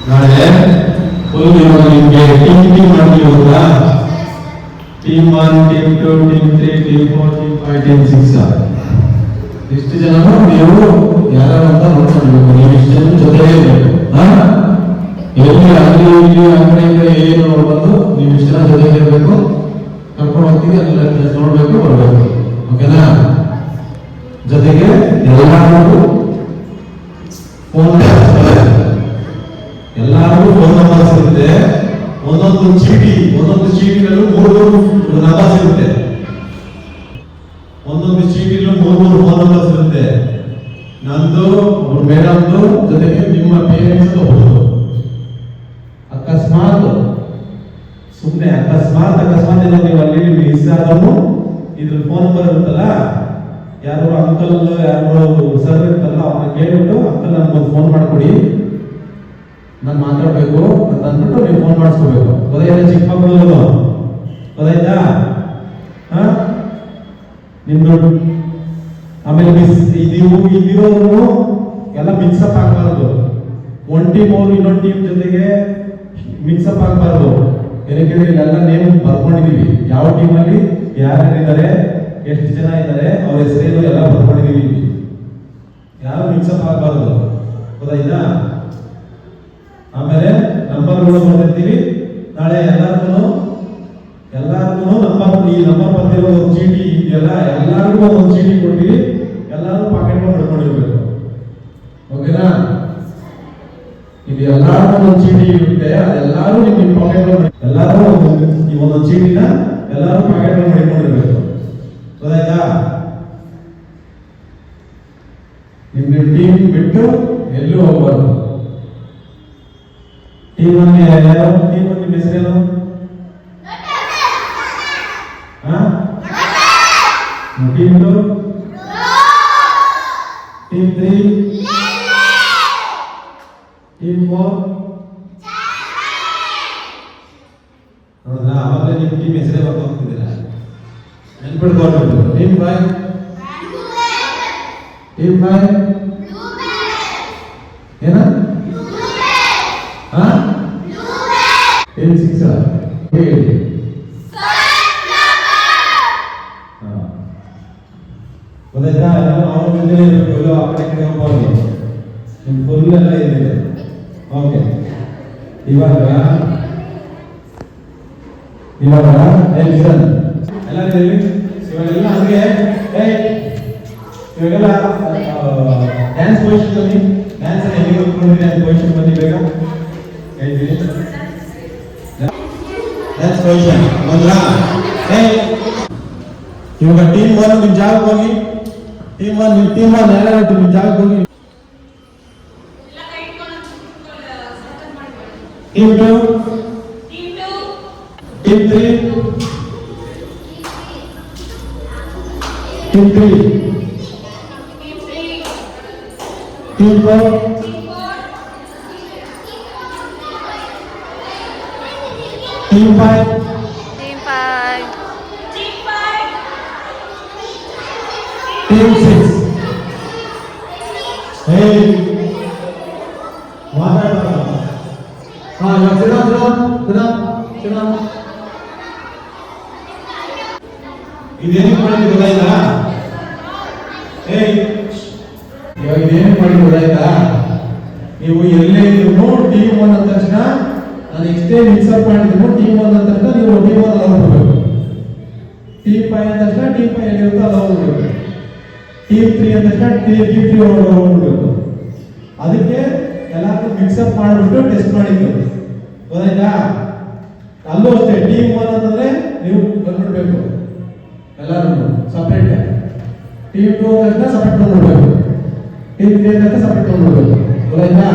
ನಾಳೆ ಫುಲ್ ನಿಮಗೆ ಟೀಮ್ ಮಾಡಿ ಹೋಗ್ತಾ team 1 team 2 team 3 team 4 team 5 team 6 ಇಷ್ಟು ಜನನು ನೀವು ಯಾರು ಅಂತ ನೋಡ್ಕೊಳ್ಬೇಕು. ನೀವು ಇಷ್ಟು ಜನ ಜೊತೆಗೆ ಇರಬೇಕು. ಎಲ್ಲಿ ಅಲ್ಲಿ ಇಲ್ಲಿ ಆ ಕಡೆ ಈ ಕಡೆ ಏನು ನೋಡ್ಬಾರ್ದು. ನೀವು ಇಷ್ಟು ಜನ ಜೊತೆಗೆ ಇರಬೇಕು. ಕರ್ಕೊಂಡು ಹೋಗ್ತೀವಿ ಅಲ್ಲಿ ನೋಡ್ಬೇಕು, ಬರ್ಬೇಕು. ಓಕೆನಾ? ಜೊತೆಗೆ ಎಲ್ಲರಿಗೂ ಫೋನ್ ನಂಬರ್ಸ್ ಇರುತ್ತೆ. ಒಂದೊಂದು ಚೀಟಿನಲ್ಲೂ 3 ನಂಬರ್ಸ್ ಇರುತ್ತೆ. ಒಂದೊಂದು ಚೀಟಿನಲ್ಲೂ 3 ಫೋನ್ ನಂಬರ್ಸ್ ಇರುತ್ತೆ. ನಂದು, ಮೇಡಮ್ದು, ಜೊತೆಗೆ ನಿಮ್ಮ ಪೇರೆಂಟ್ಸ್ ಒಬ್ಬರು. ಅಕಸ್ಮಾತ್ ಏನೋ ನೀವು ಅಲ್ಲಿ ಮಿಸ್ ಆದವು ಇದ್ರ ಫೋನ್ ನಂಬರ್ ಇರುತ್ತಲ್ಲ, ಯಾರು ಅಂಕಲ್ ಯಾರು ಸರ್ ಇರ್ತಲ್ಲ ಅವ್ರನ್ನ ಕೇಳ್ಬಿಟ್ಟು ಅಂಕಲ್ ನನ್ಗೊಂದು ಫೋನ್ ಮಾಡ್ಕೊಡಿ, ನಾನು ಮಾತಾಡ್ಬೇಕು ಅಂತ ಅಂದ್ಬಿಟ್ಟು ನೀವು ಫೋನ್ ಮಾಡಿಸ್ಕೋಬೇಕು. ಗೊತ್ತಾಯ್ತಾ? ಚಿಕ್ಕ ಮಕ್ಕಳು ಗೊತ್ತಾಯ್ತಾ? ನಿಮ್ದು ಆಮೇಲೆ ನೀವು ಇಲ್ಲಿರೋರು ಎಲ್ಲ ಮಿಕ್ಸಪ್ ಆಗಬಾರ್ದು. ಒಂದು ಟೀಮ್ ಅವರು ಇನ್ನೊಂದು ಟೀಮ್ ಜೊತೆಗೆ ಮಿಕ್ಸಪ್ ಆಗಬಾರ್ದು. ಏನಕ್ಕೆ ಇಲ್ಲೆಲ್ಲ ನೇಮ್ ಬರ್ಕೊಂಡಿದೀವಿ. ಯಾವ ಟೀಮಲ್ಲಿ ಯಾರ್ಯಾರಿದ್ದಾರೆ, ಎಷ್ಟು ಜನ ಇದ್ದಾರೆ, ಅವ್ರ ಹೆಸರೇನು ಎಲ್ಲ ಬರ್ಕೊಂಡಿದೀವಿ. ಯಾರು ಮಿಕ್ಸಪ್ ಆಗಬಾರ್ದು. ಗೊತ್ತಾಯ್ತಾ? ಆಮೇಲೆ ನಂಬರ್ಗಳು ಬರ್ತಿರ್ತೀವಿ. ನಾಳೆ ಎಲ್ಲರಿಗೂ ನಂಬರ್, ಈ ನಂಬರ್ ಬರ್ತಿರೋ ಒಂದು ಚೀಟಿ ಇದೆಯಲ್ಲ, ಎಲ್ಲರಿಗೂ ಒಂದು ಚೀಟಿ ಕೊಡ್ತೀವಿ. ಎಲ್ಲರೂ ಪಾಕೆಟ್ ಹಿಡ್ಕೊಂಡಿರ್ಬೇಕು. ಓಕೆನಾ? ಇದು ಎಲ್ಲಾರು ಒಂದು ಚೀಟಿ ಇರುತ್ತೆ. ಅದೆಲ್ಲರೂ ನಿಮ್ಮ ಪಾಕೆಟ್ ಎಲ್ಲರೂ ಈ ಒಂದೊಂದು ಚೀಟಿನ ಎಲ್ಲರೂ ಪಾಕೆಟ್ ಹಿಡ್ಕೊಂಡಿರ್ಬೇಕು. ಗೊತ್ತಾಯ್ತಾ? ನಿಮ್ಗೆ ಟೀಮ್ ಬಿಟ್ಟು ಎಲ್ಲೂ ಹೋಗ್ಬಾರ್ದು. ಟೀಮ್ ಅಲ್ಲಿ ಯಾರು? ಟೀಮ್ ನಿಮ್ಮ ಹೆಸರೇನು? Team 2, team 3, team 4. ನೋಡಿದ್ರಾ? ಆವಾಗಲೇ ನಿಮ್ಮ ಟೀಮ್ ಹೆಸರೇ ಬರ್ತಾ ಹೋಗ್ತಿದ್ದೀರಾ. ನೆನ್ಪಿಡ್ಕೊಳ್ಬೇಕು. ಟೀಮ್ 5, ಟೀಮ್ 5 ಏನ? ಟೀಮ್ 6 ಹೇಳಿ. ಗೊತ್ತಾಯ್ತಾ? ಅವ್ರ ಮುಂದೆ ಇರಬೇಕು. ಆ ಕಡೆ ಹೋಗ್ಬಾರ್ದು. ನಿಮ್ ಫುಲ್ ಎಲ್ಲ ಇದೆ. ಓಕೆ, ಇವಾಗ ಲಿಸನ್ ಎಲ್ಲ ಇವಾಗೆಲ್ಲ ಹಂಗೆ ಇವಾಗೆಲ್ಲ ಡ್ಯಾನ್ಸ್ ಪೊಸಿಷನ್ ಬನ್ನಿ. ಡ್ಯಾನ್ಸ್ ಹೆಂಗೆ ಗೊತ್ಕೊಂಡಿದೆ ಅಂತ ಪೊಸಿಷನ್ ಬನ್ನಿ ಬೇಗ ಹೇಳ್ತೀನಿ. ಡ್ಯಾನ್ಸ್ ಪೊಸಿಷನ್ ಬಂದ್ರಾ? ಇವಾಗ ಟೀಮ್ 1 ನಿಮ್ ಜಾಗಕ್ಕೆ ಹೋಗಿ. ಟೀಮ್ 1 ಯಾರು ನಿಮ್ ಜಾಗಕ್ಕೆ ಹೋಗಿ. Team 2, team 3, team 3, team 4, team 5, team 6. ಇದೇನು ಮಾಡಿ ಗೊತ್ತಾಯ್ತಾ? ಇವಾಗ ಇದೇನು ಮಾಡಿ ಗೊತ್ತಾಯ್ತಾ? ನೀವು ಎಲ್ಲೇ ಇದ್ರು ಟೀಮ್ 1 ಅಂದ ತಕ್ಷಣ, ನಾನು ಎಷ್ಟೇ ಮಿಕ್ಸಪ್ ಮಾಡಿದ್ರು ಟೀಮ್ 1 ಅಂದ ತಕ್ಷಣ ನೀವು ಟೀಮ್ 1 ಅಲ್ಲಿ ಹೋಗ್ಬೇಕು. ಟೀಮ್ 5 ಅಂದ ತಕ್ಷಣ ಟೀಮ್ 5 ಎಲ್ಲಿರುತ್ತೋ ಅಲ್ಲಿ ಹೋಗ್ಬೇಕು. ಟೀಮ್ 3 ಅಂದ ತಕ್ಷಣ ಟೀಮ್ 3 ಹೋಗ್ಬೇಕು. ಅದಕ್ಕೆ ಎಲ್ಲಾದ್ರೂ ಮಿಕ್ಸಪ್ ಮಾಡಿಬಿಟ್ಟು ಟೆಸ್ಟ್ ಮಾಡಿದ್ದು. ಗೊತ್ತಾಯ್ತಾ? ಅಲ್ಲೂ ಅಷ್ಟೇ. ಟೀಮ್ 1 ಅಂತಂದ್ರೆ ನೀವು ಬಂದ್ಬಿಡ್ಬೇಕು ಎಲ್ಲರೂ ಸಪ್ರೇಟ್. ಟೀಮ್ 2 ಅಂತ ಸಪ್ರೇಟ್ ಬಂದ್ಬಿಡ್ಬೇಕು. ಟೀಮ್ 3 ಅಂತ ಸಪ್ರೇಟ್ ಬಂದ್ಬಿಡ್ಬೇಕು. ಗೊತ್ತಾಯ್ತಾ?